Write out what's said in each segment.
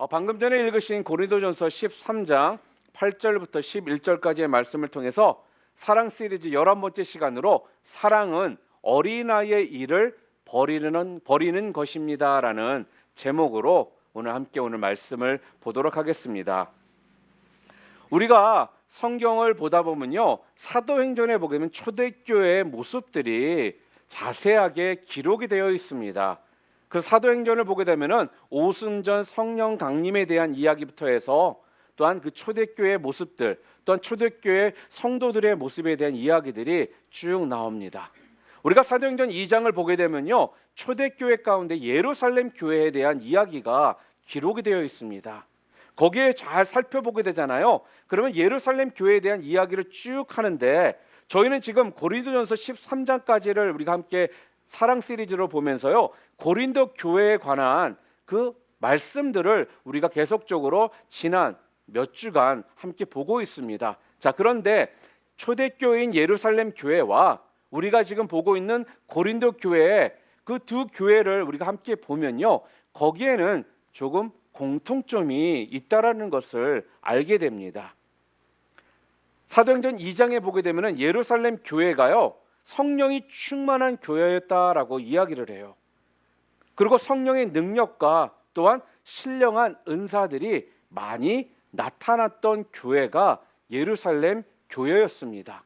방금 전에 읽으신 고린도전서 13장 8절부터 11절까지의 말씀을 통해서 사랑 시리즈 11번째 시간으로 사랑은 어린아이의 일을 버리는 것입니다 라는 제목으로 오늘 말씀을 보도록 하겠습니다. 우리가 성경을 보다 보면요, 사도행전에 보게 되면 초대교회의 모습들이 자세하게 기록이 되어 있습니다. 그 사도행전을 보게 되면은 오순전 성령 강림에 대한 이야기부터 해서 또한 그 초대교회의 모습들, 또한 초대교회 성도들의 모습에 대한 이야기들이 쭉 나옵니다. 우리가 사도행전 2장을 보게 되면요, 초대교회 가운데 예루살렘 교회에 대한 이야기가 기록이 되어 있습니다. 거기에 잘 살펴보게 되잖아요. 그러면 예루살렘 교회에 대한 이야기를 쭉 하는데, 저희는 지금 고린도전서 13장까지를 우리가 함께 사랑 시리즈로 보면서요, 고린도 교회에 관한 그 말씀들을 우리가 계속적으로 지난 몇 주간 함께 보고 있습니다. 자, 그런데 초대교회인 예루살렘 교회와 우리가 지금 보고 있는 고린도 교회의 그 두 교회를 우리가 함께 보면요, 거기에는 조금 공통점이 있다라는 것을 알게 됩니다. 사도행전 2장에 보게 되면 예루살렘 교회가요, 성령이 충만한 교회였다라고 이야기를 해요. 그리고 성령의 능력과 또한 신령한 은사들이 많이 나타났던 교회가 예루살렘 교회였습니다.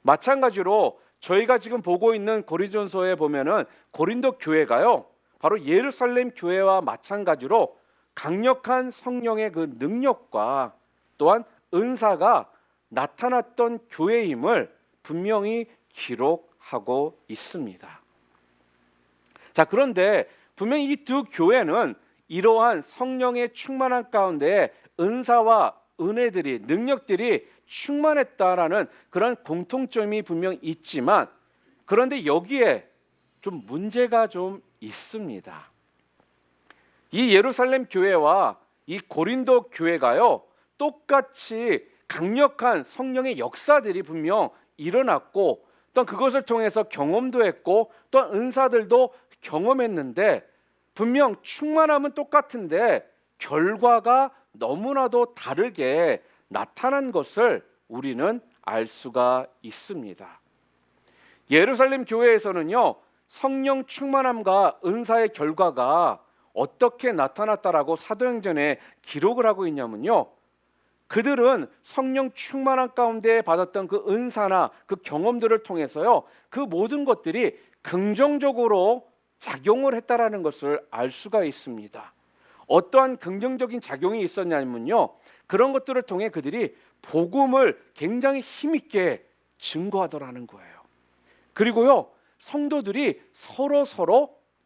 마찬가지로 저희가 지금 보고 있는 고린도전서에 보면은 고린도 교회가요, 바로 예루살렘 교회와 마찬가지로 강력한 성령의 그 능력과 또한 은사가 나타났던 교회임을 분명히 기록하고 있습니다. 자, 그런데 분명히 이 두 교회는 이러한 성령의 충만한 가운데 은사와 은혜들이, 능력들이 충만했다라는 그런 공통점이 분명 있지만, 그런데 여기에 좀 문제가 좀 있습니다. 이 예루살렘 교회와 이 고린도 교회가요, 똑같이 강력한 성령의 역사들이 분명 일어났고, 또 그것을 통해서 경험도 했고, 또 은사들도 경험했는데, 분명 충만함은 똑같은데 결과가 너무나도 다르게 나타난 것을 우리는 알 수가 있습니다. 예루살렘 교회에서는요, 성령 충만함과 은사의 결과가 어떻게 나타났다라고 사도행전에 기록을 하고 있냐면요, 그들은 성령 충만함 가운데 받았던 그 은사나 그 경험들을 통해서요, 그 모든 것들이 긍정적으로 작용을 했다라는 것을 알 수가 있습니다. 어떠한 긍정적인 작용이 있었냐면요, 그런 것들을 통해 그들이 복음을 굉장히 힘있게 증거하더라는 거예요. 그리고요, 성도들이 서로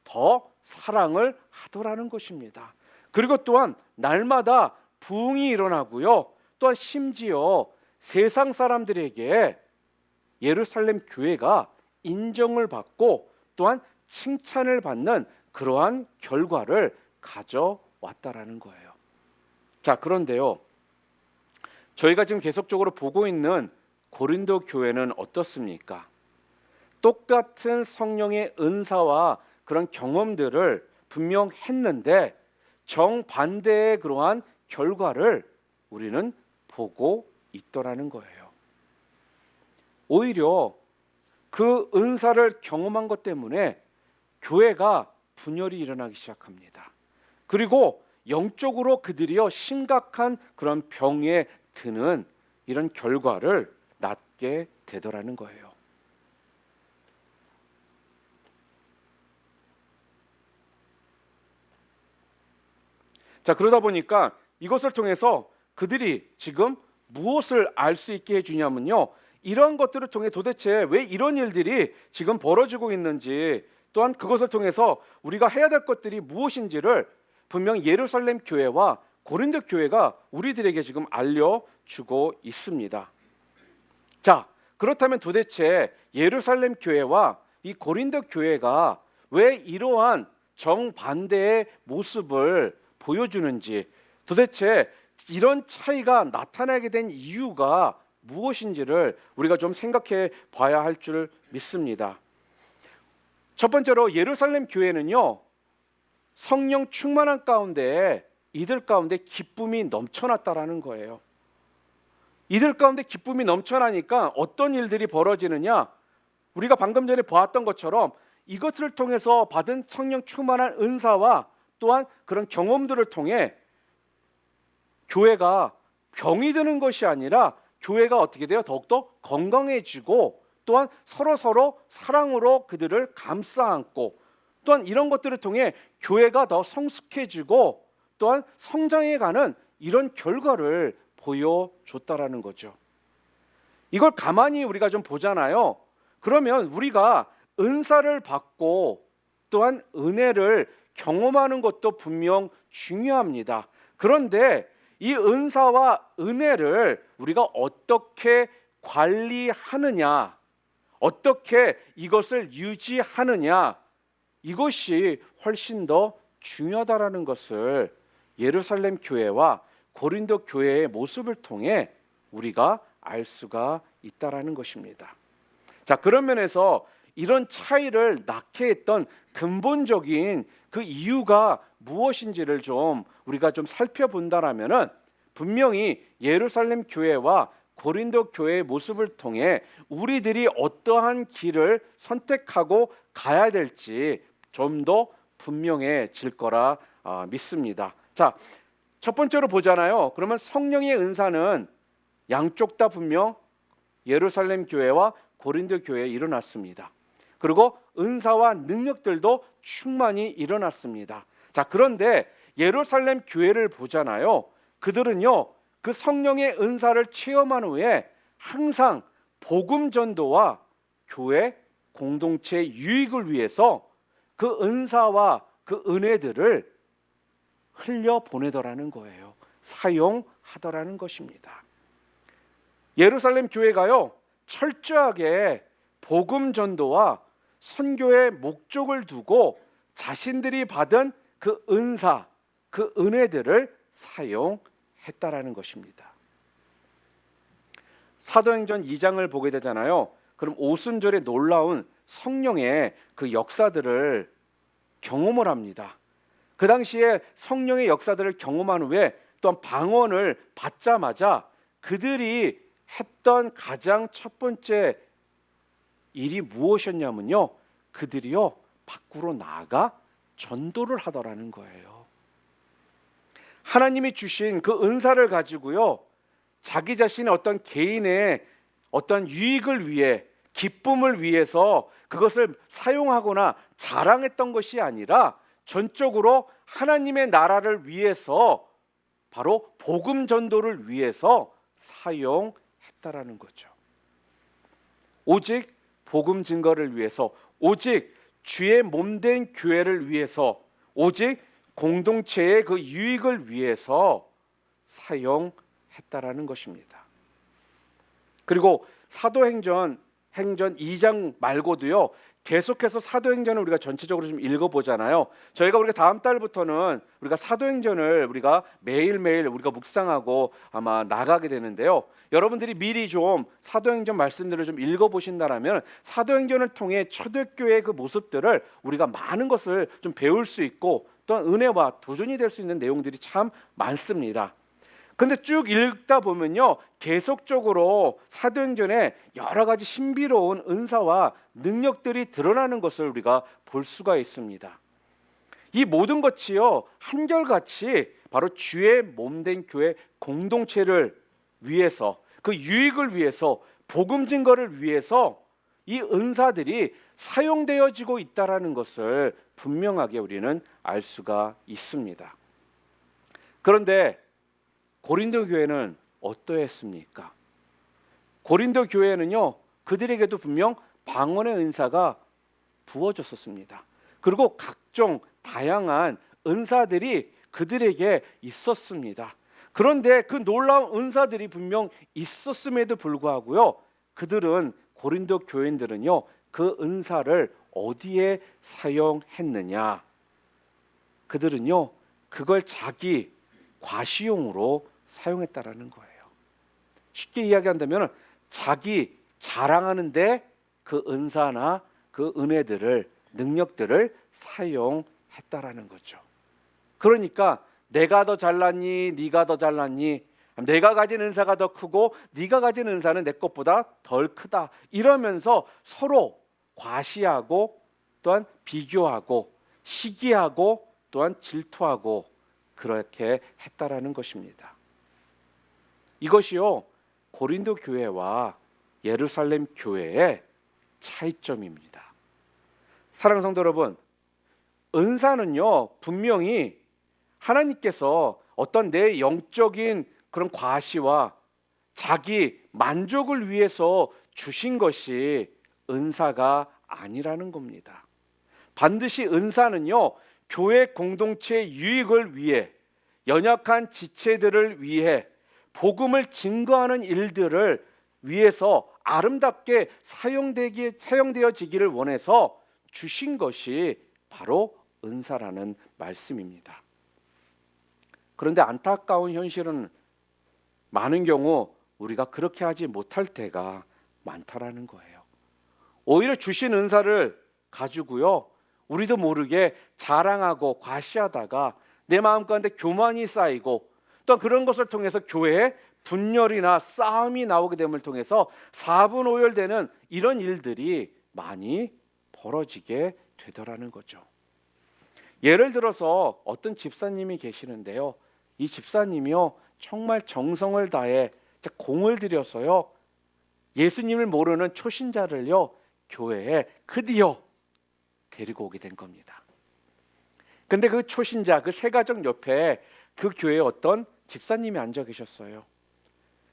더 사랑을 하더라는 것입니다. 그리고 또한 날마다 부흥이 일어나고요, 또한 심지어 세상 사람들에게 예루살렘 교회가 인정을 받고 또한 칭찬을 받는 그러한 결과를 가져왔다라는 거예요. 자, 그런데요, 저희가 지금 계속적으로 보고 있는 고린도 교회는 어떻습니까? 똑같은 성령의 은사와 그런 경험들을 분명 했는데 정반대의 그러한 결과를 우리는 보고 있더라는 거예요. 오히려 그 은사를 경험한 것 때문에 교회가 분열이 일어나기 시작합니다. 그리고 영적으로 그들이요, 심각한 그런 병에 드는 이런 결과를 낳게 되더라는 거예요. 자, 그러다 보니까 이것을 통해서 그들이 지금 무엇을 알 수 있게 해주냐면요, 이런 것들을 통해 도대체 왜 이런 일들이 지금 벌어지고 있는지, 또한 그것을 통해서 우리가 해야 될 것들이 무엇인지를 분명 예루살렘 교회와 고린도 교회가 우리들에게 지금 알려주고 있습니다. 자, 그렇다면 도대체 예루살렘 교회와 이 고린도 교회가 왜 이러한 정반대의 모습을 보여주는지, 도대체 이런 차이가 나타나게 된 이유가 무엇인지를 우리가 좀 생각해 봐야 할 줄 믿습니다. 첫 번째로 예루살렘 교회는요, 성령 충만한 가운데 이들 가운데 기쁨이 넘쳐났다라는 거예요. 이들 가운데 기쁨이 넘쳐나니까 어떤 일들이 벌어지느냐? 우리가 방금 전에 보았던 것처럼 이것을 통해서 받은 성령 충만한 은사와 또한 그런 경험들을 통해 교회가 병이 드는 것이 아니라 교회가 어떻게 돼요? 더욱더 건강해지고 또한 서로 사랑으로 그들을 감싸 안고 또한 이런 것들을 통해 교회가 더 성숙해지고 또한 성장해가는 이런 결과를 보여줬다라는 거죠. 이걸 가만히 우리가 좀 보잖아요. 그러면 우리가 은사를 받고 또한 은혜를 경험하는 것도 분명 중요합니다. 그런데 이 은사와 은혜를 우리가 어떻게 관리하느냐, 어떻게 이것을 유지하느냐, 이것이 훨씬 더 중요하다라는 것을 예루살렘 교회와 고린도 교회의 모습을 통해 우리가 알 수가 있다라는 것입니다. 자, 그런 면에서 이런 차이를 낳게 했던 근본적인 그 이유가 무엇인지를 좀 우리가 좀 살펴본다라면은 분명히 예루살렘 교회와 고린도 교회의 모습을 통해 우리들이 어떠한 길을 선택하고 가야 될지 좀 더 분명해질 거라 믿습니다. 자, 첫 번째로 보잖아요. 그러면 성령의 은사는 양쪽 다 분명 예루살렘 교회와 고린도 교회에 일어났습니다. 그리고 은사와 능력들도 충만히 일어났습니다. 자, 그런데 예루살렘 교회를 보잖아요. 그들은요, 그 성령의 은사를 체험한 후에 항상 복음 전도와 교회 공동체 유익을 위해서 그 은사와 그 은혜들을 흘려 보내더라는 거예요. 사용하더라는 것입니다. 예루살렘 교회가요, 철저하게 복음 전도와 선교의 목적을 두고 자신들이 받은 그 은사, 그 은혜들을 사용했다라는 것입니다. 사도행전 2장을 보게 되잖아요. 그럼 오순절에 놀라운 성령의 그 역사들을 경험을 합니다. 그 당시에 성령의 역사들을 경험한 후에 또한 방언을 받자마자 그들이 했던 가장 첫 번째 일이 무엇이었냐면요, 그들이요 밖으로 나아가 전도를 하더라는 거예요. 하나님이 주신 그 은사를 가지고요, 자기 자신의 어떤 개인의 어떤 유익을 위해, 기쁨을 위해서 그것을 사용하거나 자랑했던 것이 아니라 전적으로 하나님의 나라를 위해서, 바로 복음 전도를 위해서 사용했다라는 거죠. 오직 복음 증거를 위해서, 오직 주의 몸된 교회를 위해서, 오직 공동체의 그 유익을 위해서 사용했다라는 것입니다. 그리고 사도행전 2장 말고도요, 계속해서 사도행전을 우리가 전체적으로 좀 읽어보잖아요. 우리가 다음 달부터는 우리가 사도행전을 우리가 매일매일 우리가 묵상하고 아마 나가게 되는데요. 여러분들이 미리 좀 사도행전 말씀들을 좀 읽어보신다라면 사도행전을 통해 초대교회의 그 모습들을 우리가 많은 것을 좀 배울 수 있고 또한 은혜와 도전이 될 수 있는 내용들이 참 많습니다. 근데 쭉 읽다 보면요, 계속적으로 사도행전에 여러 가지 신비로운 은사와 능력들이 드러나는 것을 우리가 볼 수가 있습니다. 이 모든 것이요, 한결같이 바로 주의 몸된 교회 공동체를 위해서, 그 유익을 위해서, 복음 증거를 위해서 이 은사들이 사용되어지고 있다라는 것을 분명하게 우리는 알 수가 있습니다. 그런데 고린도 교회는 어떠했습니까? 고린도 교회는요, 그들에게도 분명 방언의 은사가 부어졌었습니다. 그리고 각종 다양한 은사들이 그들에게 있었습니다. 그런데 그 놀라운 은사들이 분명 있었음에도 불구하고요, 그들은, 고린도 교인들은요, 그 은사를 어디에 사용했느냐? 그들은요, 그걸 자기 과시용으로 사용했다라는 거예요. 쉽게 이야기한다면 자기 자랑하는데 그 은사나 그 은혜들을, 능력들을 사용했다라는 거죠. 그러니까 내가 더 잘났니? 네가 더 잘났니? 내가 가진 은사가 더 크고 네가 가진 은사는 내 것보다 덜 크다. 이러면서 서로 과시하고 또한 비교하고 시기하고 또한 질투하고 그렇게 했다라는 것입니다. 이것이요, 고린도 교회와 예루살렘 교회의 차이점입니다. 사랑하는 성도 여러분, 은사는요 분명히 하나님께서 어떤 내 영적인 그런 과시와 자기 만족을 위해서 주신 것이 은사가 아니라는 겁니다. 반드시 은사는요 교회 공동체 유익을 위해, 연약한 지체들을 위해, 복음을 증거하는 일들을 위해서 아름답게 사용되어지기를 원해서 주신 것이 바로 은사라는 말씀입니다. 그런데 안타까운 현실은 많은 경우 우리가 그렇게 하지 못할 때가 많다라는 거예요. 오히려 주신 은사를 가지고요, 우리도 모르게 자랑하고 과시하다가 내 마음 가운데 교만이 쌓이고, 또 그런 것을 통해서 교회에 분열이나 싸움이 나오게 됨을 통해서 사분오열되는 이런 일들이 많이 벌어지게 되더라는 거죠. 예를 들어서 어떤 집사님이 계시는데요, 이 집사님이요 정말 정성을 다해 공을 들여서요 예수님을 모르는 초신자를요 교회에 드디어 데리고 오게 된 겁니다. 근데 그 초신자, 그 세 가정 옆에 그 교회에 어떤 집사님이 앉아 계셨어요.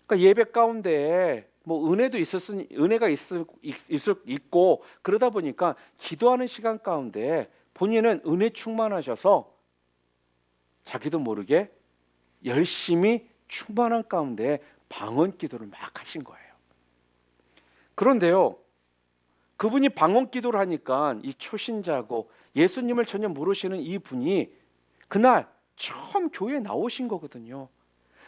그러니까 예배 가운데 뭐 은혜도 있었으니 은혜가 있고 그러다 보니까 기도하는 시간 가운데 본인은 은혜 충만하셔서 자기도 모르게 열심히 충만한 가운데 방언 기도를 막 하신 거예요. 그런데요, 그분이 방언 기도를 하니까 이 초신자고 예수님을 전혀 모르시는 이 분이 그날 처음 교회에 나오신 거거든요.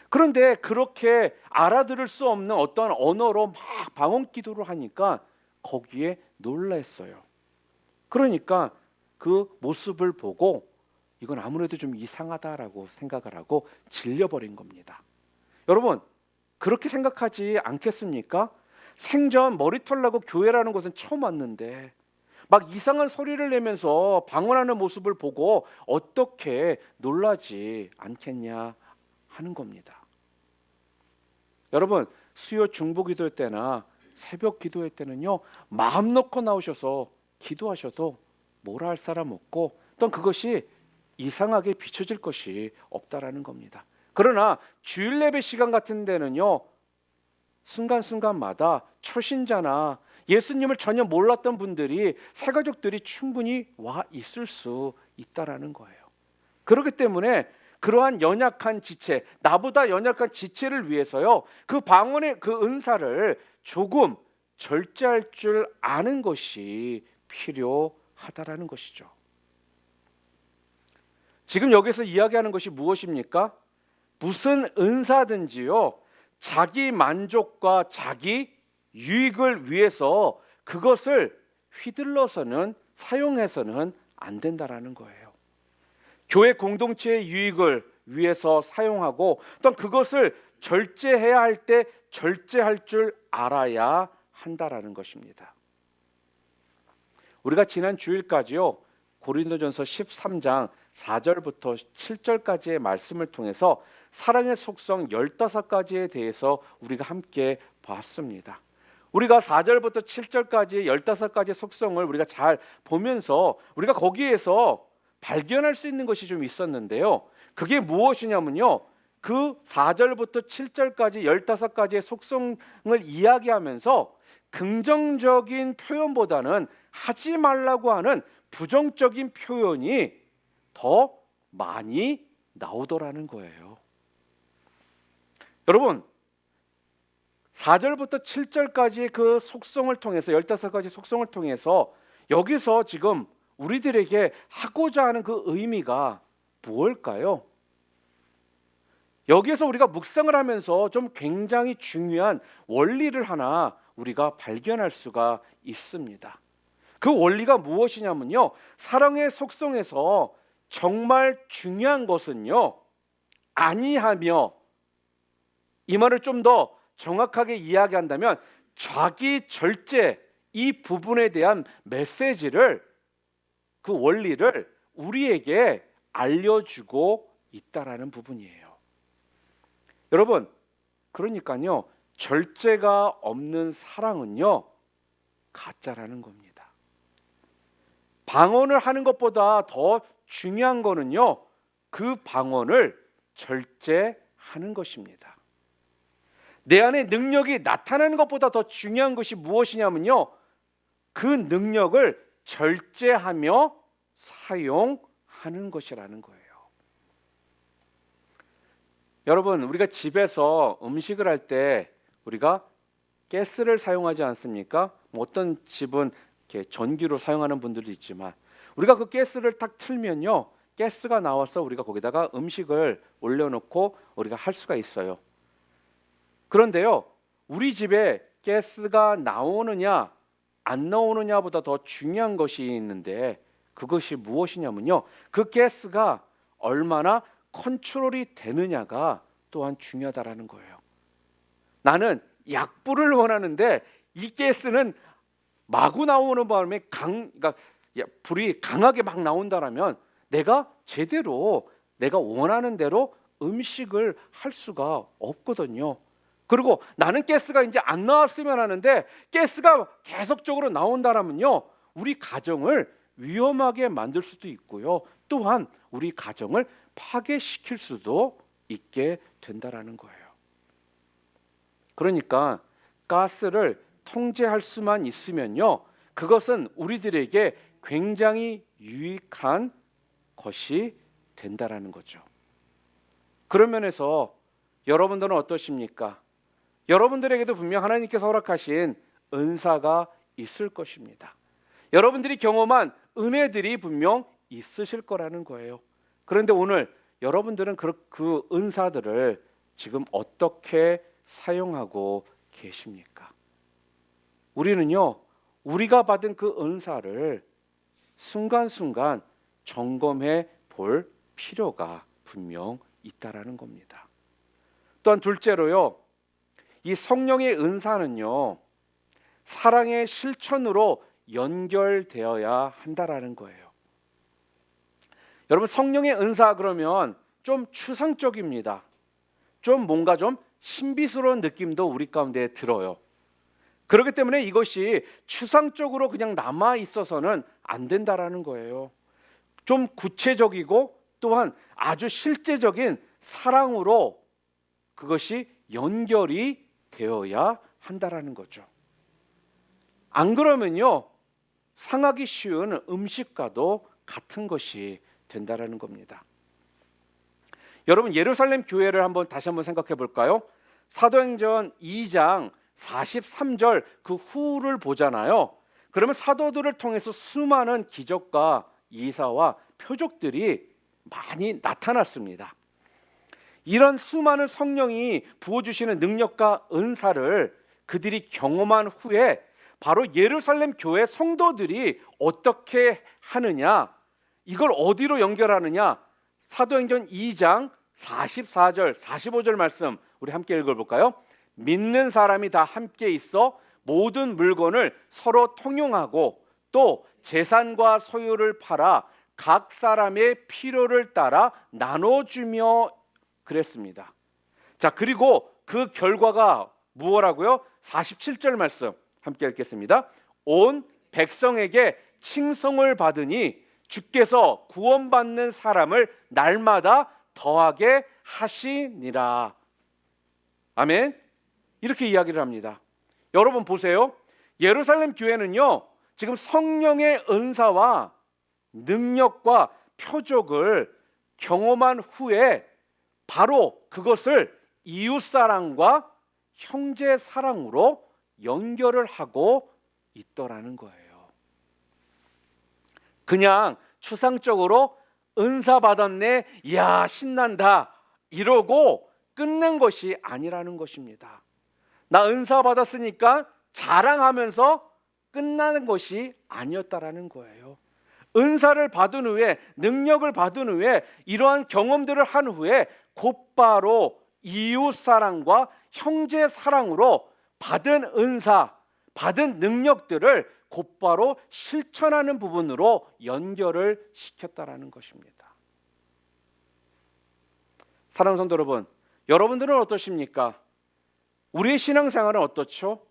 그런데 그렇게 알아들을 수 없는 어떤 언어로 막 방언 기도를 하니까 거기에 놀랐어요. 그러니까 그 모습을 보고 이건 아무래도 좀 이상하다라고 생각을 하고 질려버린 겁니다. 여러분, 그렇게 생각하지 않겠습니까? 생전 머리털 나고 교회라는 곳은 처음 왔는데 막 이상한 소리를 내면서 방언하는 모습을 보고 어떻게 놀라지 않겠냐 하는 겁니다. 여러분, 수요 중보 기도회 때나 새벽 기도회 때는요 마음 놓고 나오셔서 기도하셔도 뭐라 할 사람 없고 또 그것이 이상하게 비춰질 것이 없다라는 겁니다. 그러나 주일 예배 시간 같은 데는요 순간순간마다 초신자나 예수님을 전혀 몰랐던 분들이, 새가족들이 충분히 와 있을 수 있다라는 거예요. 그렇기 때문에 그러한 연약한 지체, 나보다 연약한 지체를 위해서요 그 방언의 그 은사를 조금 절제할 줄 아는 것이 필요하다라는 것이죠. 지금 여기서 이야기하는 것이 무엇입니까? 무슨 은사든지요 자기 만족과 자기 유익을 위해서 그것을 휘둘러서는 사용해서는 안 된다라는 거예요. 교회 공동체의 유익을 위해서 사용하고 또 그것을 절제해야 할 때 절제할 줄 알아야 한다라는 것입니다. 우리가 지난 주일까지요 고린도전서 13장 4절부터 7절까지의 말씀을 통해서 사랑의 속성 15가지에 대해서 우리가 함께 봤습니다. 우리가 4절부터 7절까지의 15가지 속성을 우리가 잘 보면서 우리가 거기에서 발견할 수 있는 것이 좀 있었는데요. 그게 무엇이냐면요. 그 4절부터 7절까지 15가지의 속성을 이야기하면서 긍정적인 표현보다는 하지 말라고 하는 부정적인 표현이 더 많이 나오더라는 거예요. 여러분, 4절부터 7절까지의 그 속성을 통해서 15가지 속성을 통해서 여기서 지금 우리들에게 하고자 하는 그 의미가 무엇일까요? 여기에서 우리가 묵상을 하면서 좀 굉장히 중요한 원리를 하나 우리가 발견할 수가 있습니다. 그 원리가 무엇이냐면요. 사랑의 속성에서 정말 중요한 것은요. 아니하며, 이 말을 좀 더 정확하게 이야기한다면 자기 절제, 이 부분에 대한 메시지를, 그 원리를 우리에게 알려주고 있다라는 부분이에요. 여러분, 그러니까요, 절제가 없는 사랑은요, 가짜라는 겁니다. 방언을 하는 것보다 더 중요한 거는요, 그 방언을 절제하는 것입니다. 내 안에 능력이 나타나는 것보다 더 중요한 것이 무엇이냐면요, 그 능력을 절제하며 사용하는 것이라는 거예요. 여러분, 우리가 집에서 음식을 할 때 우리가 가스를 사용하지 않습니까? 어떤 집은 이렇게 전기로 사용하는 분들도 있지만, 우리가 그 가스를 딱 틀면요, 가스가 나와서 우리가 거기다가 음식을 올려놓고 우리가 할 수가 있어요. 그런데요, 우리 집에 가스가 나오느냐 안 나오느냐보다 더 중요한 것이 있는데, 그것이 무엇이냐면요, 그 가스가 얼마나 컨트롤이 되느냐가 또한 중요하다라는 거예요. 나는 약불을 원하는데 이 가스는 마구 나오는 바람에 그러니까 불이 강하게 막 나온다라면 내가 제대로 내가 원하는 대로 음식을 할 수가 없거든요. 그리고 나는 가스가 이제 안 나왔으면 하는데 가스가 계속적으로 나온다라면요, 우리 가정을 위험하게 만들 수도 있고요, 또한 우리 가정을 파괴시킬 수도 있게 된다라는 거예요. 그러니까 가스를 통제할 수만 있으면요, 그것은 우리들에게 굉장히 유익한 것이 된다라는 거죠. 그런 면에서 여러분들은 어떠십니까? 여러분들에게도 분명 하나님께서 허락하신 은사가 있을 것입니다. 여러분들이 경험한 은혜들이 분명 있으실 거라는 거예요. 그런데 오늘 여러분들은 그 은사들을 지금 어떻게 사용하고 계십니까? 우리는요, 우리가 받은 그 은사를 순간순간 점검해 볼 필요가 분명 있다라는 겁니다. 또한 둘째로요, 이 성령의 은사는요, 사랑의 실천으로 연결되어야 한다라는 거예요. 여러분, 성령의 은사 그러면 좀 추상적입니다. 좀 뭔가 좀 신비스러운 느낌도 우리 가운데 들어요. 그렇기 때문에 이것이 추상적으로 그냥 남아 있어서는 안 된다라는 거예요. 좀 구체적이고 또한 아주 실제적인 사랑으로 그것이 연결이 되어야 한다라는 거죠. 안 그러면요, 상하기 쉬운 음식과도 같은 것이 된다라는 겁니다. 여러분, 예루살렘 교회를 다시 한번 생각해 볼까요? 사도행전 2장 43절 그 후를 보잖아요. 그러면 사도들을 통해서 수많은 기적과 이사와 표적들이 많이 나타났습니다. 이런 수많은 성령이 부어주시는 능력과 은사를 그들이 경험한 후에 바로 예루살렘 교회 성도들이 어떻게 하느냐, 이걸 어디로 연결하느냐, 사도행전 2장 44절 45절 말씀 우리 함께 읽어볼까요? 믿는 사람이 다 함께 있어 모든 물건을 서로 통용하고 또 재산과 소유를 팔아 각 사람의 필요를 따라 나눠주며 그랬습니다. 자, 그리고 그 결과가 무엇라고요? 47절 말씀 함께 읽겠습니다. 온 백성에게 칭송을 받으니 주께서 구원받는 사람을 날마다 더하게 하시니라. 아멘. 이렇게 이야기를 합니다. 여러분 보세요. 예루살렘 교회는요, 지금 성령의 은사와 능력과 표적을 경험한 후에 바로 그것을 이웃사랑과 형제사랑으로 연결을 하고 있더라는 거예요. 그냥 추상적으로 은사 받았네, 이야 신난다 이러고 끝낸 것이 아니라는 것입니다. 나 은사 받았으니까 자랑하면서 끝나는 것이 아니었다라는 거예요. 은사를 받은 후에, 능력을 받은 후에, 이러한 경험들을 한 후에 곧바로 이웃 사랑과 형제 사랑으로 받은 은사, 받은 능력들을 곧바로 실천하는 부분으로 연결을 시켰다라는 것입니다. 사랑하는 성도 여러분, 여러분들은 어떠십니까? 우리의 신앙생활은 어떻죠?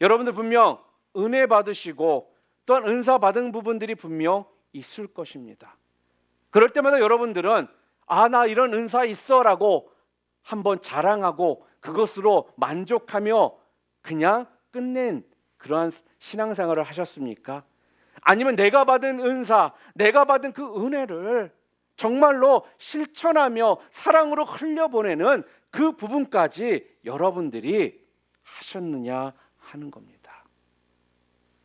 여러분들 분명 은혜 받으시고 또한 은사 받은 부분들이 분명 있을 것입니다. 그럴 때마다 여러분들은 나 이런 은사 있어라고 한번 자랑하고 그것으로 만족하며 그냥 끝낸 그러한 신앙생활을 하셨습니까? 아니면 내가 받은 은사, 내가 받은 그 은혜를 정말로 실천하며 사랑으로 흘려보내는 그 부분까지 여러분들이 하셨느냐 하는 겁니다.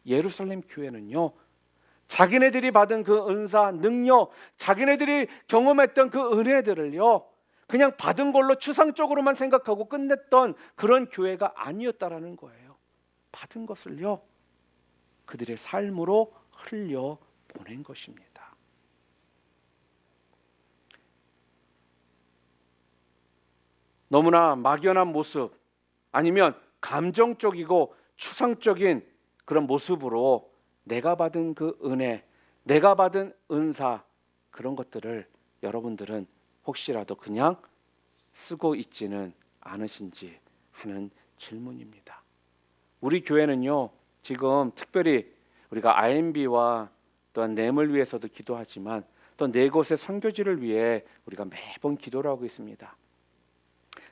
예루살렘 교회는요, 자기네들이 받은 그 은사, 능력, 자기네들이 경험했던 그 은혜들을요, 그냥 받은 걸로 추상적으로만 생각하고 끝냈던 그런 교회가 아니었다라는 거예요. 받은 것을요, 그들의 삶으로 흘려보낸 것입니다. 너무나 막연한 모습, 아니면 감정적이고 추상적인 그런 모습으로 내가 받은 그 은혜, 내가 받은 은사, 그런 것들을 여러분들은 혹시라도 그냥 쓰고 있지는 않으신지 하는 질문입니다. 우리 교회는요, 지금 특별히 우리가 IMB와 또한 nem을 위해서도 기도하지만 또 네 곳의 선교지를 위해 우리가 매번 기도를 하고 있습니다.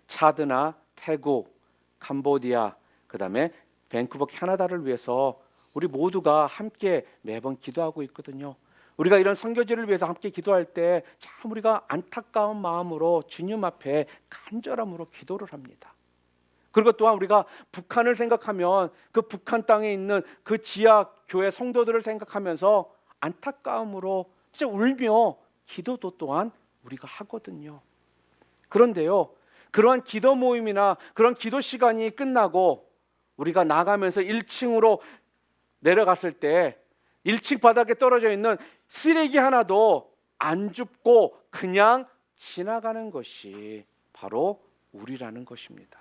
차드나 태국, 캄보디아, 그 다음에 밴쿠버 캐나다를 위해서 우리 모두가 함께 매번 기도하고 있거든요. 우리가 이런 선교지를 위해서 함께 기도할 때 참 우리가 안타까운 마음으로 주님 앞에 간절함으로 기도를 합니다. 그리고 또한 우리가 북한을 생각하면 그 북한 땅에 있는 그 지하 교회 성도들을 생각하면서 안타까움으로 진짜 울며 기도도 또한 우리가 하거든요. 그런데요, 그러한 기도 모임이나 그런 기도 시간이 끝나고 우리가 나가면서 1층으로 내려갔을 때 1층 바닥에 떨어져 있는 쓰레기 하나도 안 줍고 그냥 지나가는 것이 바로 우리라는 것입니다.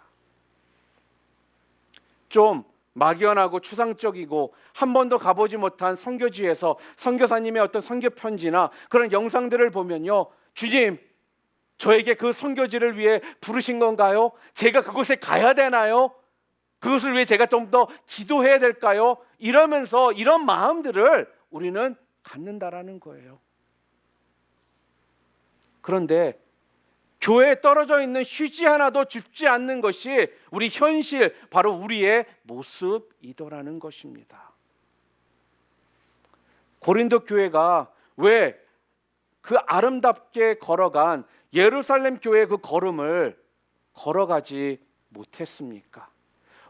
좀 막연하고 추상적이고 한 번도 가보지 못한 선교지에서 선교사님의 어떤 선교 편지나 그런 영상들을 보면요, 주님, 저에게 그 선교지를 위해 부르신 건가요? 제가 그곳에 가야 되나요? 그것을 위해 제가 좀 더 기도해야 될까요? 이러면서 이런 마음들을 우리는 갖는다라는 거예요. 그런데 교회에 떨어져 있는 휴지 하나도 줍지 않는 것이 우리 현실, 바로 우리의 모습이더라는 것입니다. 고린도 교회가 왜 그 아름답게 걸어간 예루살렘 교회의 그 걸음을 걸어가지 못했습니까?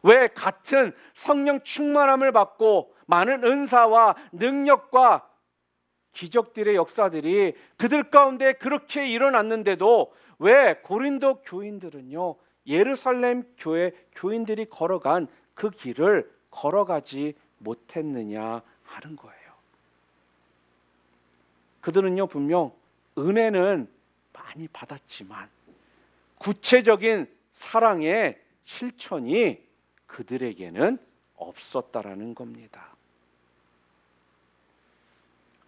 왜 같은 성령 충만함을 받고 많은 은사와 능력과 기적들의 역사들이 그들 가운데 그렇게 일어났는데도 왜 고린도 교인들은요, 예루살렘 교회 교인들이 걸어간 그 길을 걸어가지 못했느냐 하는 거예요. 그들은요, 분명 은혜는 많이 받았지만 구체적인 사랑의 실천이 그들에게는 없었다라는 겁니다.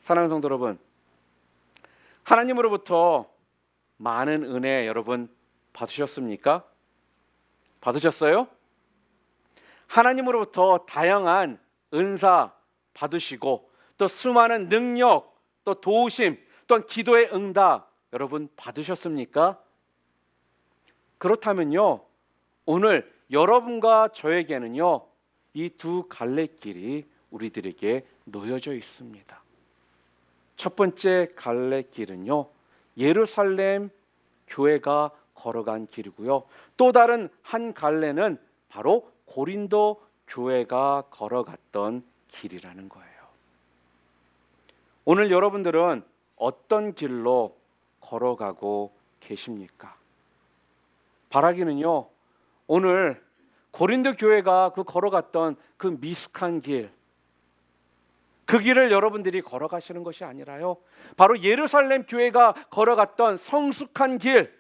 사랑하는 성도 여러분, 하나님으로부터 많은 은혜 여러분 받으셨습니까? 받으셨어요? 하나님으로부터 다양한 은사 받으시고 또 수많은 능력, 또 도우심, 또한 기도의 응답 여러분 받으셨습니까? 그렇다면요, 오늘 여러분과 저에게는요, 이 두 갈래길이 우리들에게 놓여져 있습니다. 첫 번째 갈래길은요, 예루살렘 교회가 걸어간 길이고요, 또 다른 한 갈래는 바로 고린도 교회가 걸어갔던 길이라는 거예요. 오늘 여러분들은 어떤 길로 걸어가고 계십니까? 바라기는요, 오늘 고린도 교회가 그 걸어갔던 그 미숙한 길, 그 길을 여러분들이 걸어가시는 것이 아니라요, 바로 예루살렘 교회가 걸어갔던 성숙한 길,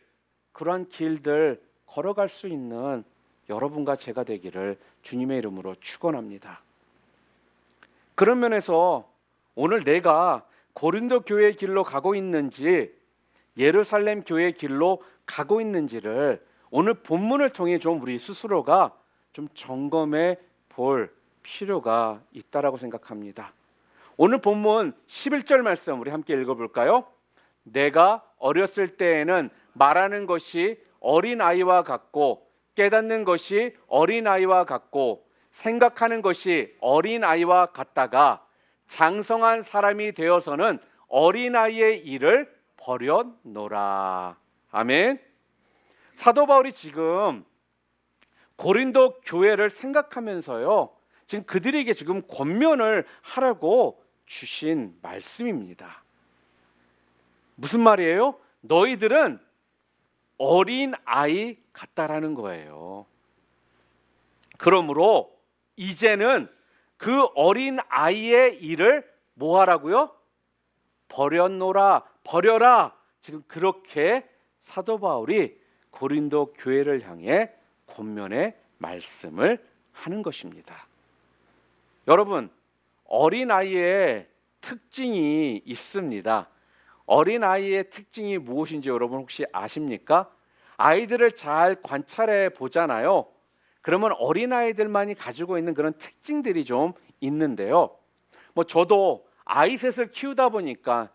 그러한 길들 걸어갈 수 있는 여러분과 제가 되기를 주님의 이름으로 축원합니다. 그런 면에서 오늘 내가 고린도 교회의 길로 가고 있는지 예루살렘 교회의 길로 가고 있는지를 오늘 본문을 통해 좀 우리 스스로가 좀 점검해 볼 필요가 있다라고 생각합니다. 오늘 본문 11절 말씀 우리 함께 읽어볼까요? 내가 어렸을 때에는 말하는 것이 어린아이와 같고 깨닫는 것이 어린아이와 같고 생각하는 것이 어린아이와 같다가 장성한 사람이 되어서는 어린아이의 일을 버려노라. 아멘. 사도 바울이 지금 고린도 교회를 생각하면서요, 지금 그들에게 지금 권면을 하라고 주신 말씀입니다. 무슨 말이에요? 너희들은 어린 아이 같다라는 거예요. 그러므로 이제는 그 어린 아이의 일을 뭐 하라고요? 버려노라, 버려라. 지금 그렇게 사도 바울이 고린도 교회를 향해 권면의 말씀을 하는 것입니다. 여러분, 어린아이의 특징이 있습니다. 어린아이의 특징이 무엇인지 여러분 혹시 아십니까? 아이들을 잘 관찰해 보잖아요. 그러면 어린아이들만이 가지고 있는 그런 특징들이 좀 있는데요. 저도 아이 셋을 키우다 보니까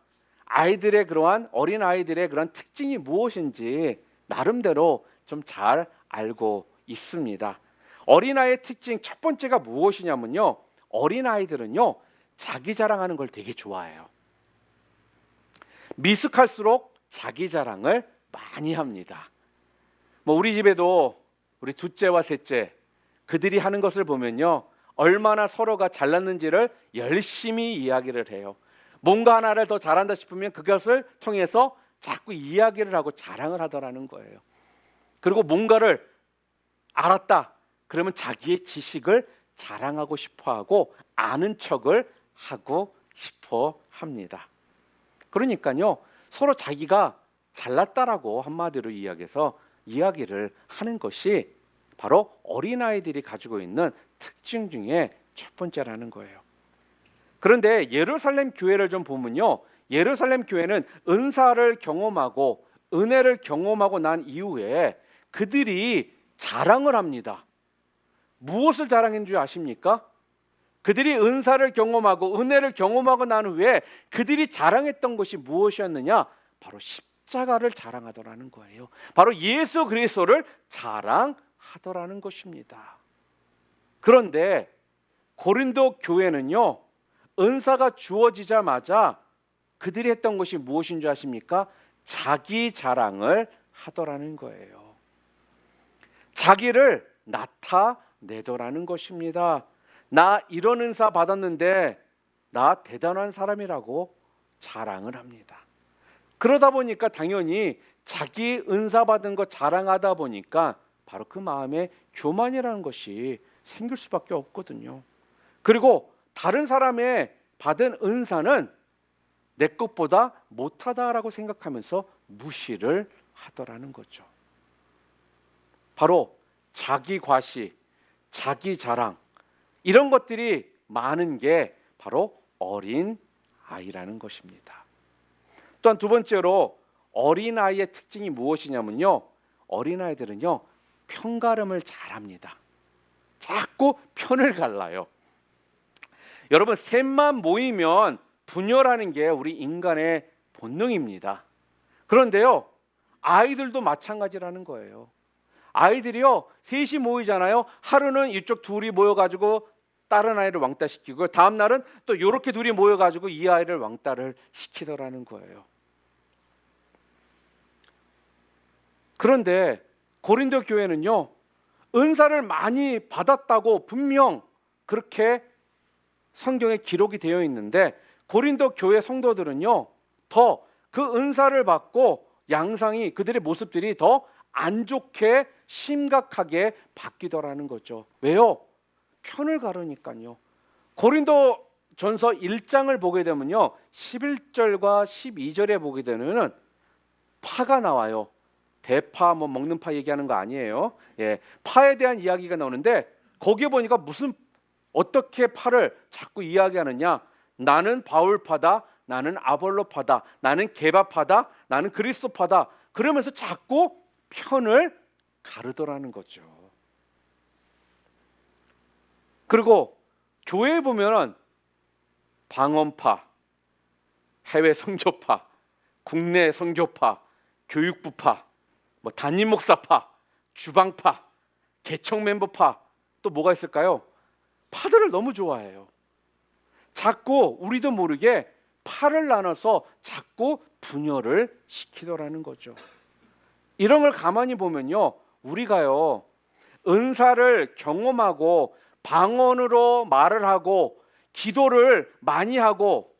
아이들의 그러한 어린아이들의 그런 특징이 무엇인지 나름대로 좀 잘 알고 있습니다. 어린아이의 특징 첫 번째가 무엇이냐면요, 어린아이들은요 자기 자랑하는 걸 되게 좋아해요. 미숙할수록 자기 자랑을 많이 합니다. 우리 집에도 우리 둘째와 셋째, 그들이 하는 것을 보면요, 얼마나 서로가 잘났는지를 열심히 이야기를 해요. 뭔가 하나를 더 잘한다 싶으면 그것을 통해서 자꾸 이야기를 하고 자랑을 하더라는 거예요. 그리고 뭔가를 알았다 그러면 자기의 지식을 자랑하고 싶어하고 아는 척을 하고 싶어 합니다. 그러니까요, 서로 자기가 잘났다라고 한마디로 이야기해서 이야기를 하는 것이 바로 어린아이들이 가지고 있는 특징 중에 첫 번째라는 거예요. 그런데 예루살렘 교회를 좀 보면요, 예루살렘 교회는 은사를 경험하고 은혜를 경험하고 난 이후에 그들이 자랑을 합니다. 무엇을 자랑한 줄 아십니까? 그들이 은사를 경험하고 은혜를 경험하고 난 후에 그들이 자랑했던 것이 무엇이었느냐? 바로 십자가를 자랑하더라는 거예요. 바로 예수 그리스도를 자랑하더라는 것입니다. 그런데 고린도 교회는요, 은사가 주어지자마자 그들이 했던 것이 무엇인 줄 아십니까? 자기 자랑을 하더라는 거예요. 자기를 나타내더라는 것입니다. 나 이런 은사 받았는데 나 대단한 사람이라고 자랑을 합니다. 그러다 보니까 당연히 자기 은사 받은 거 자랑하다 보니까 바로 그 마음에 교만이라는 것이 생길 수밖에 없거든요. 그리고 다른 사람의 받은 은사는 내 것보다 못하다라고 생각하면서 무시를 하더라는 거죠. 바로 자기 과시, 자기 자랑, 이런 것들이 많은 게 바로 어린 아이라는 것입니다. 또한 두 번째로 어린아이의 특징이 무엇이냐면요, 어린아이들은요 편가름을 잘합니다. 자꾸 편을 갈라요. 여러분, 셋만 모이면 분열하는 게 우리 인간의 본능입니다. 그런데요, 아이들도 마찬가지라는 거예요. 아이들이요, 셋이 모이잖아요. 하루는 이쪽 둘이 모여가지고 다른 아이를 왕따시키고, 다음 날은 또 이렇게 둘이 모여가지고 이 아이를 왕따를 시키더라는 거예요. 그런데 고린도 교회는요, 은사를 많이 받았다고 분명 그렇게 성경에 기록이 되어 있는데, 고린도 교회 성도들은요 더 그 은사를 받고 양상이, 그들의 모습들이 더 안 좋게 심각하게 바뀌더라는 거죠. 왜요? 편을 가르니까요. 고린도 전서 1장을 보게 되면요, 11절과 12절에 보게 되면 파가 나와요. 대파 뭐 먹는 파 얘기하는 거 아니에요. 예, 파에 대한 이야기가 나오는데 거기에 보니까 무슨 어떻게 파를 자꾸 이야기하느냐? 나는 바울파다, 나는 아볼로파다, 나는 게바파다, 나는 그리스도파다. 그러면서 자꾸 편을 가르더라는 거죠. 그리고 교회에 보면 방언파, 해외 선교파, 국내 선교파, 교육부파, 뭐 담임 목사파, 주방파, 개척 멤버파, 또 뭐가 있을까요? 파들을 너무 좋아해요. 자꾸 우리도 모르게 파를 나눠서 자꾸 분열을 시키더라는 거죠. 이런 걸 가만히 보면요, 우리가요 은사를 경험하고 방언으로 말을 하고 기도를 많이 하고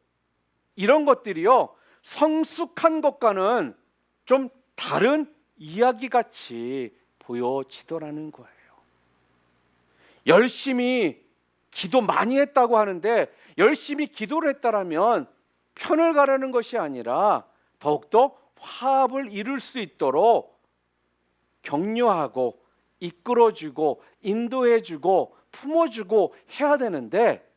이런 것들이요 성숙한 것과는 좀 다른 이야기같이 보여지더라는 거예요. 열심히 기도 많이 했다고 하는데 열심히 기도를 했다라면 편을 가르는 것이 아니라 더욱더 화합을 이룰 수 있도록 격려하고 이끌어주고 인도해주고 품어주고 해야 되는데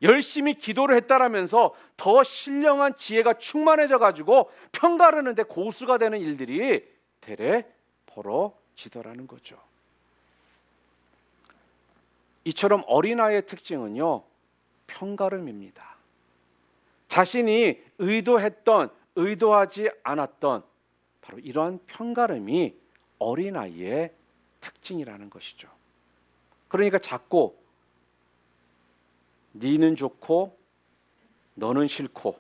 열심히 기도를 했다라면서 더 신령한 지혜가 충만해져 가지고 편 가르는데 고수가 되는 일들이 대래 벌어지더라는 거죠. 이처럼 어린아이의 특징은요 편가름입니다. 자신이 의도했던 의도하지 않았던 바로 이러한 편가름이 어린아이의 특징이라는 것이죠. 그러니까 자꾸 니는 좋고 너는 싫고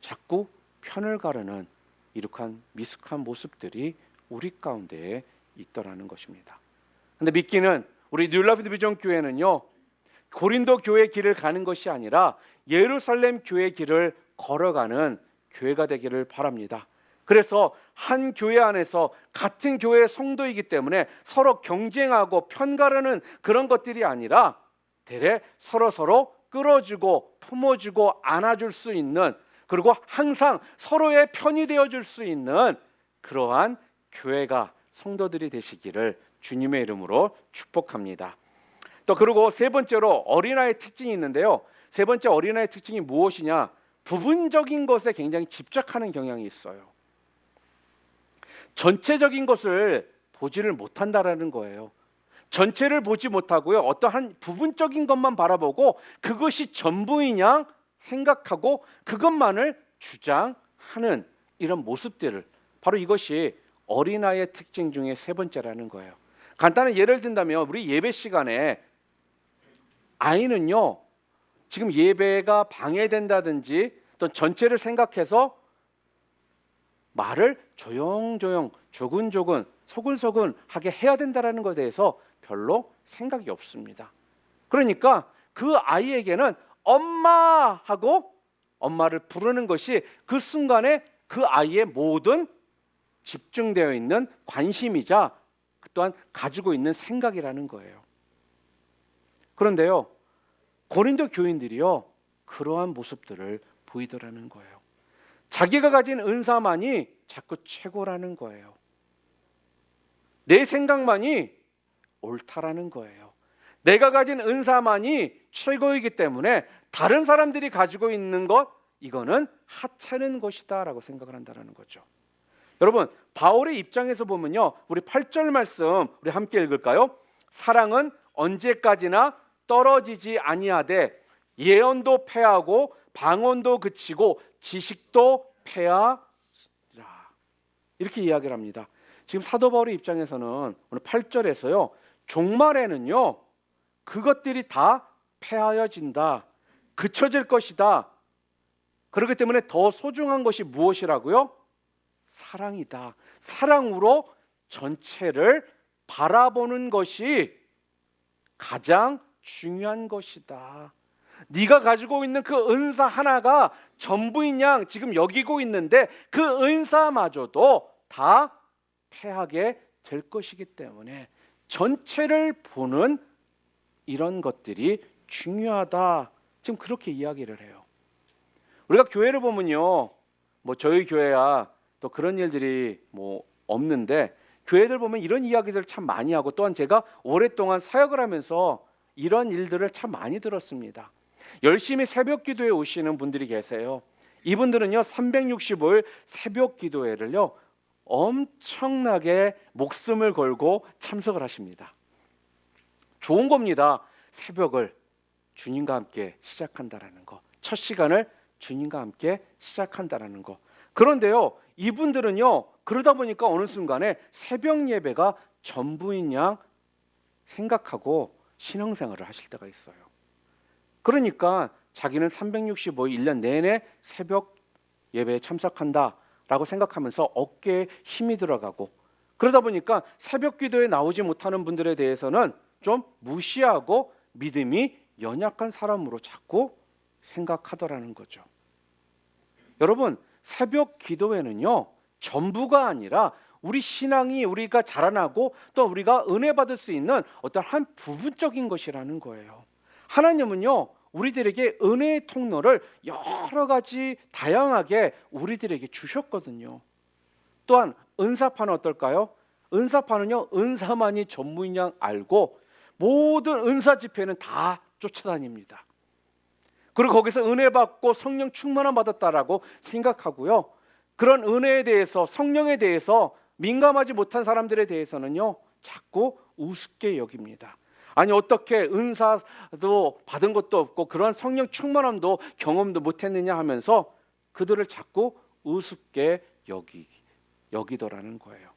자꾸 편을 가르는 이룩한 미숙한 모습들이 우리 가운데에 있더라는 것입니다. 근데 믿기는 우리 뉴라이프 비전 교회는요 고린도 교회 길을 가는 것이 아니라 예루살렘 교회 길을 걸어가는 교회가 되기를 바랍니다. 그래서 한 교회 안에서 같은 교회의 성도이기 때문에 서로 경쟁하고 편가르는 그런 것들이 아니라 대래 서로 끌어주고 품어주고 안아줄 수 있는, 그리고 항상 서로의 편이 되어줄 수 있는 그러한 교회가 성도들이 되시기를 주님의 이름으로 축복합니다. 또 그리고 세 번째로 어린아이의 특징이 있는데요. 세 번째 어린아이의 특징이 무엇이냐? 부분적인 것에 굉장히 집착하는 경향이 있어요. 전체적인 것을 보지를 못한다라는 거예요. 전체를 보지 못하고요. 어떠한 부분적인 것만 바라보고 그것이 전부이냐 생각하고 그것만을 주장하는 이런 모습들을, 바로 이것이 어린아이의 특징 중에 세 번째라는 거예요. 간단한 예를 든다면 우리 예배 시간에 아이는요 지금 예배가 방해된다든지 또 전체를 생각해서 말을 조용조용 조근조근 소근소근 하게 해야 된다는 것에 대해서 별로 생각이 없습니다. 그러니까 그 아이에게는 엄마 하고 엄마를 부르는 것이 그 순간에 그 아이의 모든 집중되어 있는 관심이자 또한 가지고 있는 생각이라는 거예요. 그런데요 고린도 교인들이요 그러한 모습들을 보이더라는 거예요. 자기가 가진 은사만이 자꾸 최고라는 거예요. 내 생각만이 옳다라는 거예요. 내가 가진 은사만이 최고이기 때문에 다른 사람들이 가지고 있는 것, 이거는 하찮은 것이다 라고 생각을 한다는 거죠. 여러분 바울의 입장에서 보면요 우리 8절 말씀 우리 함께 읽을까요? 사랑은 언제까지나 떨어지지 아니하되 예언도 패하고 방언도 그치고 지식도 패하리라, 이렇게 이야기를 합니다. 지금 사도 바울의 입장에서는 오늘 8절에서요 종말에는요 그것들이 다 패하여진다, 그쳐질 것이다. 그렇기 때문에 더 소중한 것이 무엇이라고요? 사랑이다. 사랑으로 전체를 바라보는 것이 가장 중요한 것이다. 네가 가지고 있는 그 은사 하나가 전부인 양 지금 여기고 있는데 그 은사마저도 다 패하게 될 것이기 때문에 전체를 보는 이런 것들이 중요하다. 지금 그렇게 이야기를 해요. 우리가 교회를 보면요 뭐 저희 교회야 또 그런 일들이 뭐 없는데 교회들 보면 이런 이야기들을 참 많이 하고, 또한 제가 오랫동안 사역을 하면서 이런 일들을 참 많이 들었습니다. 열심히 새벽 기도에 오시는 분들이 계세요. 이분들은요 365일 새벽 기도회를요 엄청나게 목숨을 걸고 참석을 하십니다. 좋은 겁니다. 새벽을 주님과 함께 시작한다라는 거, 첫 시간을 주님과 함께 시작한다라는 거. 그런데요 이분들은요 그러다 보니까 어느 순간에 새벽 예배가 전부인 양 생각하고 신앙생활을 하실 때가 있어요. 그러니까 자기는 365일 1년 내내 새벽 예배에 참석한다라고 생각하면서 어깨에 힘이 들어가고, 그러다 보니까 새벽 기도에 나오지 못하는 분들에 대해서는 좀 무시하고 믿음이 연약한 사람으로 자꾸 생각하더라는 거죠. 여러분, 새벽 기도회는요 전부가 아니라 우리 신앙이 우리가 자라나고 또 우리가 은혜 받을 수 있는 어떤 한 부분적인 것이라는 거예요. 하나님은요 우리들에게 은혜의 통로를 여러 가지 다양하게 우리들에게 주셨거든요. 또한 은사파는 어떨까요? 은사파는요 은사만이 전부인 양 알고 모든 은사 집회는 다 쫓아다닙니다. 그리고 거기서 은혜 받고 성령 충만함 받았다라고 생각하고요, 그런 은혜에 대해서 성령에 대해서 민감하지 못한 사람들에 대해서는요 자꾸 우습게 여깁니다. 아니 어떻게 은사도 받은 것도 없고 그런 성령 충만함도 경험도 못했느냐 하면서 그들을 자꾸 우습게 여기더라는 거예요.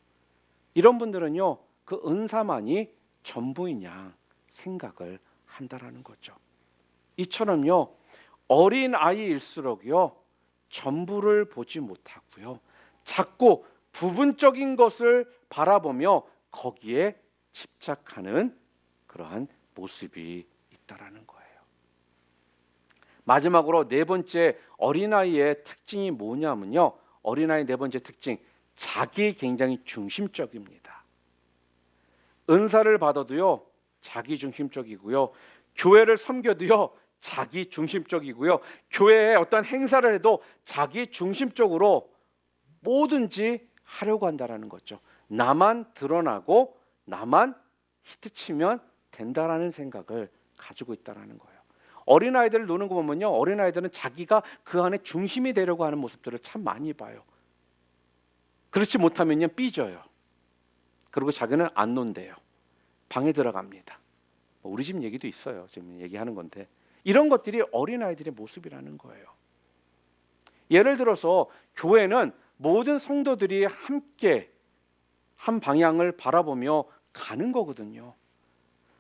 이런 분들은요 그 은사만이 전부인 양 생각을 한다라는 거죠. 이처럼요 어린 아이일수록요 전부를 보지 못하고요 자꾸 부분적인 것을 바라보며 거기에 집착하는 그러한 모습이 있다라는 거예요. 마지막으로 네 번째 어린아이의 특징이 뭐냐면요, 어린아이 네 번째 특징, 자기 굉장히 중심적입니다. 은사를 받아도요 자기 중심적이고요, 교회를 섬겨도요 자기 중심적이고요, 교회에 어떤 행사를 해도 자기 중심적으로 뭐든지 하려고 한다라는 거죠. 나만 드러나고 나만 히트치면 된다라는 생각을 가지고 있다라는 거예요. 어린아이들 노는 거 보면요 어린아이들은 자기가 그 안에 중심이 되려고 하는 모습들을 참 많이 봐요. 그렇지 못하면요 삐져요. 그리고 자기는 안 논대요. 방에 들어갑니다. 우리 집 얘기도 있어요. 지금 얘기하는 건데 이런 것들이 어린아이들의 모습이라는 거예요. 예를 들어서 교회는 모든 성도들이 함께 한 방향을 바라보며 가는 거거든요.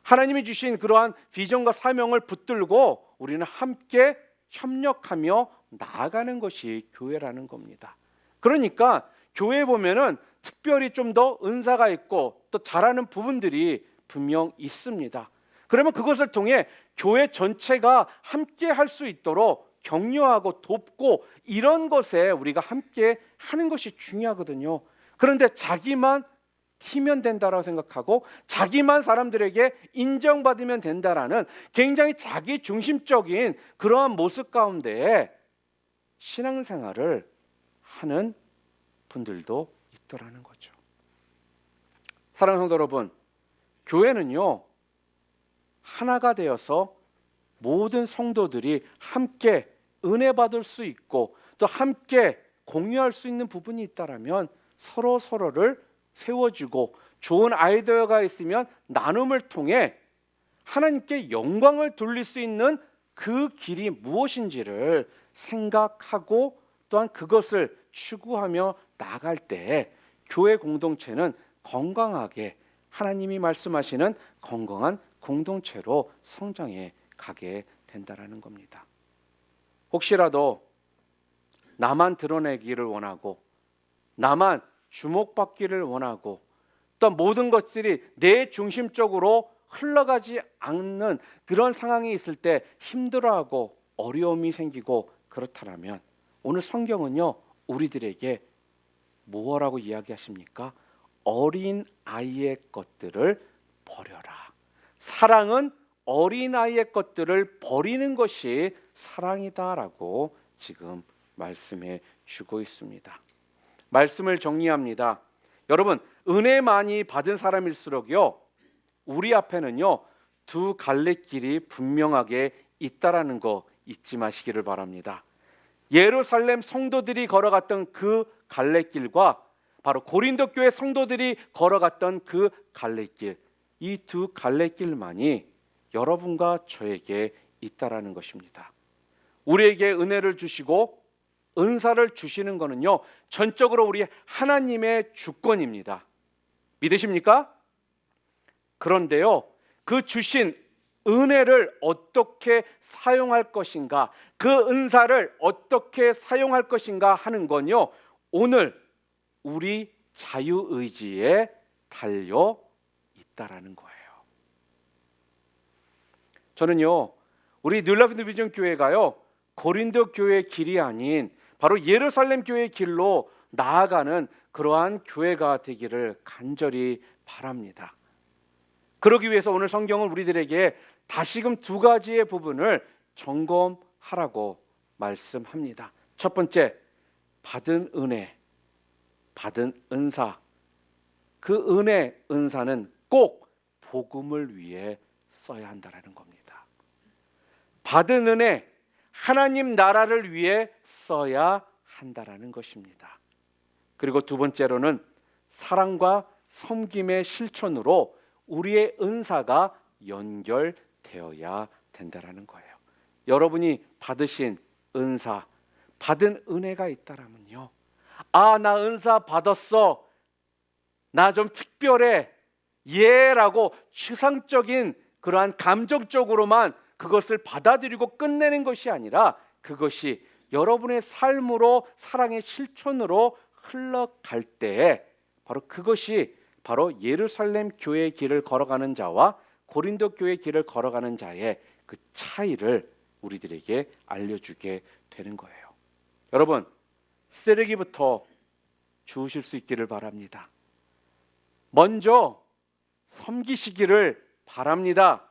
하나님이 주신 그러한 비전과 사명을 붙들고 우리는 함께 협력하며 나아가는 것이 교회라는 겁니다. 그러니까 교회에 보면은 특별히 좀 더 은사가 있고 또 잘하는 부분들이 분명 있습니다. 그러면 그것을 통해 교회 전체가 함께 할 수 있도록 격려하고 돕고 이런 것에 우리가 함께 하는 것이 중요하거든요. 그런데 자기만 튀면 된다라고 생각하고 자기만 사람들에게 인정받으면 된다라는 굉장히 자기 중심적인 그러한 모습 가운데 신앙생활을 하는 분들도 있더라는 거죠. 사랑하는 성도 여러분, 교회는요 하나가 되어서 모든 성도들이 함께 은혜 받을 수 있고 또 함께 공유할 수 있는 부분이 있다라면 서로를 세워주고 좋은 아이디어가 있으면 나눔을 통해 하나님께 영광을 돌릴 수 있는 그 길이 무엇인지를 생각하고 또한 그것을 추구하며 나갈 때 교회 공동체는 건강하게 하나님이 말씀하시는 건강한 공동체로 성장해 가게 된다라는 겁니다. 혹시라도 나만 드러내기를 원하고 나만 주목받기를 원하고 또 모든 것들이 내 중심적으로 흘러가지 않는 그런 상황이 있을 때 힘들어하고 어려움이 생기고 그렇다면 오늘 성경은요 우리들에게 뭐라고 이야기하십니까? 어린 아이의 것들을 버려라. 사랑은 어린 아이의 것들을 버리는 것이 사랑이다라고 지금 말씀해 주고 있습니다. 말씀을 정리합니다. 여러분, 은혜 많이 받은 사람일수록요, 우리 앞에는요, 두 갈래길이 분명하게 있다라는 거 잊지 마시기를 바랍니다. 예루살렘 성도들이 걸어갔던 그 갈래길과 바로 고린도 교회 성도들이 걸어갔던 그 갈래길, 이 두 갈래길만이 여러분과 저에게 있다라는 것입니다. 우리에게 은혜를 주시고 은사를 주시는 것은요, 전적으로 우리 하나님의 주권입니다. 믿으십니까? 그런데요, 그 주신 은혜를 어떻게 사용할 것인가, 그 은사를 어떻게 사용할 것인가 하는 건요, 오늘 우리 자유의지에 달려 있다라는 거예요. 저는요, 우리 뉴라이프 비전 교회가요, 고린도 교회의 길이 아닌 바로 예루살렘 교회의 길로 나아가는 그러한 교회가 되기를 간절히 바랍니다. 그러기 위해서 오늘 성경은 우리들에게 다시금 두 가지의 부분을 점검하라고 말씀합니다. 첫 번째, 받은 은혜, 받은 은사. 그 은혜, 은사는 꼭 복음을 위해 써야 한다는 겁니다. 받은 은혜, 하나님 나라를 위해 써야 한다는 것입니다. 그리고 두 번째로는 사랑과 섬김의 실천으로 우리의 은사가 연결되어야 된다는 거예요. 여러분이 받으신 은사, 받은 은혜가 있다라면요, 아, 나 은사 받았어, 나 좀 특별해, 예라고 추상적인 그러한 감정적으로만 그것을 받아들이고 끝내는 것이 아니라 그것이 여러분의 삶으로, 사랑의 실천으로 흘러갈 때에 바로 그것이 바로 예루살렘 교회의 길을 걸어가는 자와 고린도 교회의 길을 걸어가는 자의 그 차이를 우리들에게 알려주게 되는 거예요. 여러분, 쓰레기부터 주우실 수 있기를 바랍니다. 먼저 섬기시기를 바랍니다.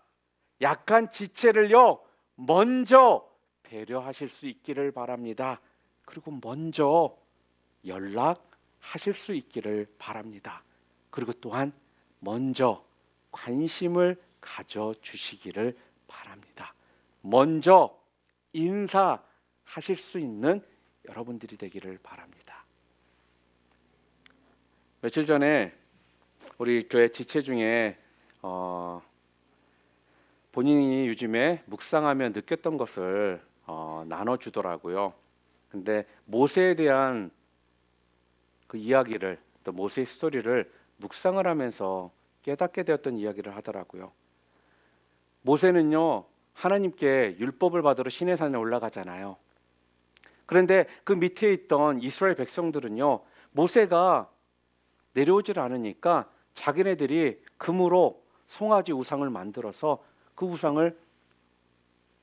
약한 지체를요, 먼저 배려하실 수 있기를 바랍니다. 그리고 먼저 연락하실 수 있기를 바랍니다. 그리고 또한 먼저 관심을 가져주시기를 바랍니다. 먼저 인사하실 수 있는 여러분들이 되기를 바랍니다. 며칠 전에 우리 교회 지체 중에 본인이 요즘에 묵상하며 느꼈던 것을 나눠주더라고요. 근데 모세에 대한 그 이야기를, 또 모세의 스토리를 묵상을 하면서 깨닫게 되었던 이야기를 하더라고요. 모세는요, 하나님께 율법을 받으러 시내산에 올라가잖아요. 그런데 그 밑에 있던 이스라엘 백성들은요, 모세가 내려오질 않으니까 자기네들이 금으로 송아지 우상을 만들어서 그 우상을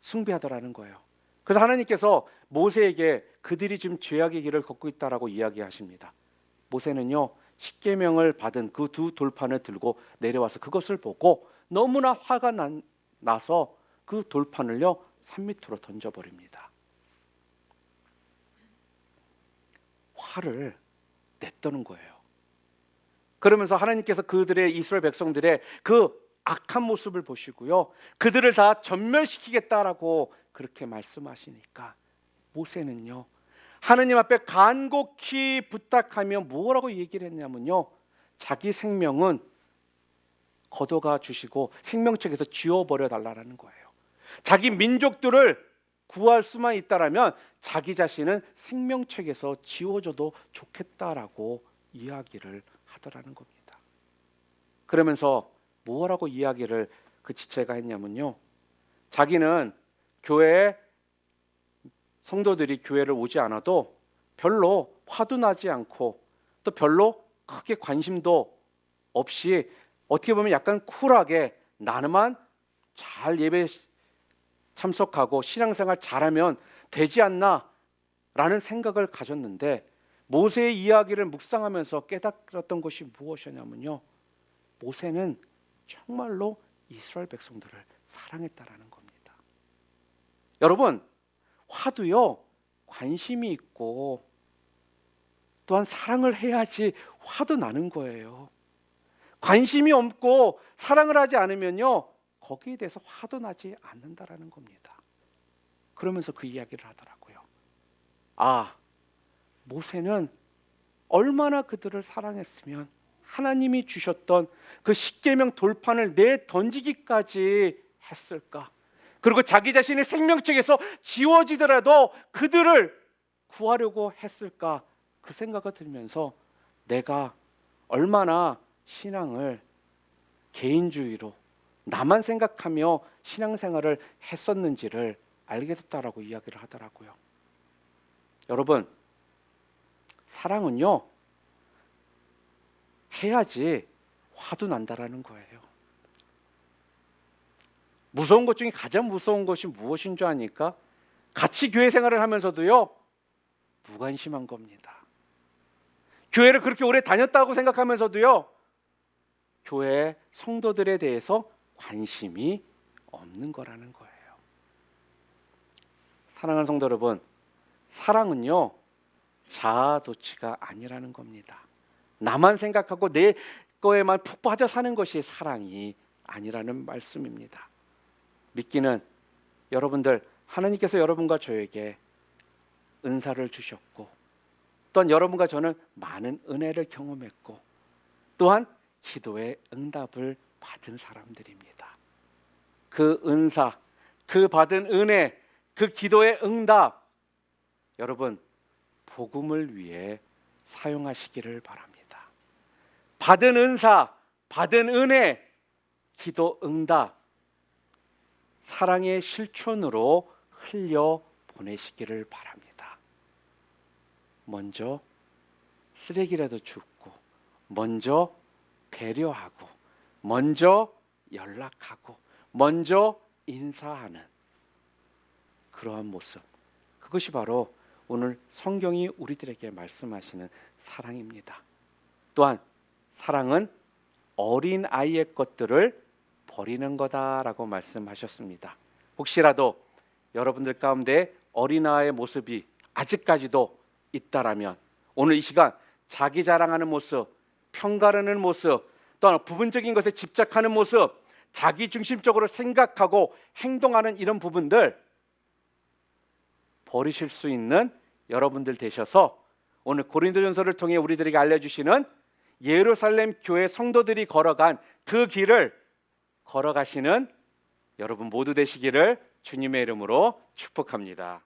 숭배하더라는 거예요. 그래서 하나님께서 모세에게 그들이 지금 죄악의 길을 걷고 있다라고 이야기하십니다. 모세는요, 십계명을 받은 그 두 돌판을 들고 내려와서 그것을 보고 너무나 화가 나서 그 돌판을요, 산 밑으로 던져버립니다. 화를 냈다는 거예요. 그러면서 하나님께서 그들의, 이스라엘 백성들의 그 악한 모습을 보시고요, 그들을 다 전멸시키겠다라고 그렇게 말씀하시니까 모세는요, 하나님 앞에 간곡히 부탁하며 뭐라고 얘기를 했냐면요, 자기 생명은 걷어가 주시고 생명책에서 지워버려 달라는 거예요. 자기 민족들을 구할 수만 있다라면 자기 자신은 생명책에서 지워져도 좋겠다라고 이야기를 하더라는 겁니다. 그러면서 뭐라고 이야기를 그 지체가 했냐면요, 자기는 교회에 성도들이 교회를 오지 않아도 별로 화도 나지 않고 또 별로 크게 관심도 없이 어떻게 보면 약간 쿨하게 나만 잘 예배 참석하고 신앙생활 잘하면 되지 않나 라는 생각을 가졌는데, 모세의 이야기를 묵상하면서 깨달았던 것이 무엇이냐면요, 모세는 정말로 이스라엘 백성들을 사랑했다라는 겁니다. 여러분, 화도요, 관심이 있고 또한 사랑을 해야지 화도 나는 거예요. 관심이 없고 사랑을 하지 않으면요, 거기에 대해서 화도 나지 않는다라는 겁니다. 그러면서 그 이야기를 하더라고요. 아, 모세는 얼마나 그들을 사랑했으면 하나님이 주셨던 그 십계명 돌판을 내던지기까지 했을까? 그리고 자기 자신의 생명책에서 지워지더라도 그들을 구하려고 했을까? 그 생각이 들면서 내가 얼마나 신앙을 개인주의로 나만 생각하며 신앙생활을 했었는지를 알게 됐다라고 이야기를 하더라고요. 여러분, 사랑은요, 해야지 화도 난다라는 거예요. 무서운 것 중에 가장 무서운 것이 무엇인 줄 아니까? 같이 교회 생활을 하면서도요, 무관심한 겁니다. 교회를 그렇게 오래 다녔다고 생각하면서도요, 교회 성도들에 대해서 관심이 없는 거라는 거예요. 사랑하는 성도 여러분, 사랑은요, 자아도취가 아니라는 겁니다. 나만 생각하고 내 거에만 푹 빠져 사는 것이 사랑이 아니라는 말씀입니다. 믿기는 여러분들, 하나님께서 여러분과 저에게 은사를 주셨고, 또한 여러분과 저는 많은 은혜를 경험했고, 또한 기도의 응답을 받은 사람들입니다. 그 은사, 그 받은 은혜, 그 기도의 응답, 여러분 복음을 위해 사용하시기를 바랍니다. 받은 은사, 받은 은혜, 기도 응답, 사랑의 실천으로 흘려 보내시기를 바랍니다. 먼저 쓰레기라도 줍고, 먼저 배려하고, 먼저 연락하고, 먼저 인사하는 그러한 모습, 그것이 바로 오늘 성경이 우리들에게 말씀하시는 사랑입니다. 또한 사랑은 어린 아이의 것들을 버리는 거다라고 말씀하셨습니다. 혹시라도 여러분들 가운데 어린아이의 모습이 아직까지도 있다라면 오늘 이 시간 자기 자랑하는 모습, 편가르는 모습, 또한 부분적인 것에 집착하는 모습, 자기 중심적으로 생각하고 행동하는 이런 부분들 버리실 수 있는 여러분들 되셔서 오늘 고린도전서를 통해 우리들에게 알려주시는 예루살렘 교회 성도들이 걸어간 그 길을 걸어가시는 여러분 모두 되시기를 주님의 이름으로 축복합니다.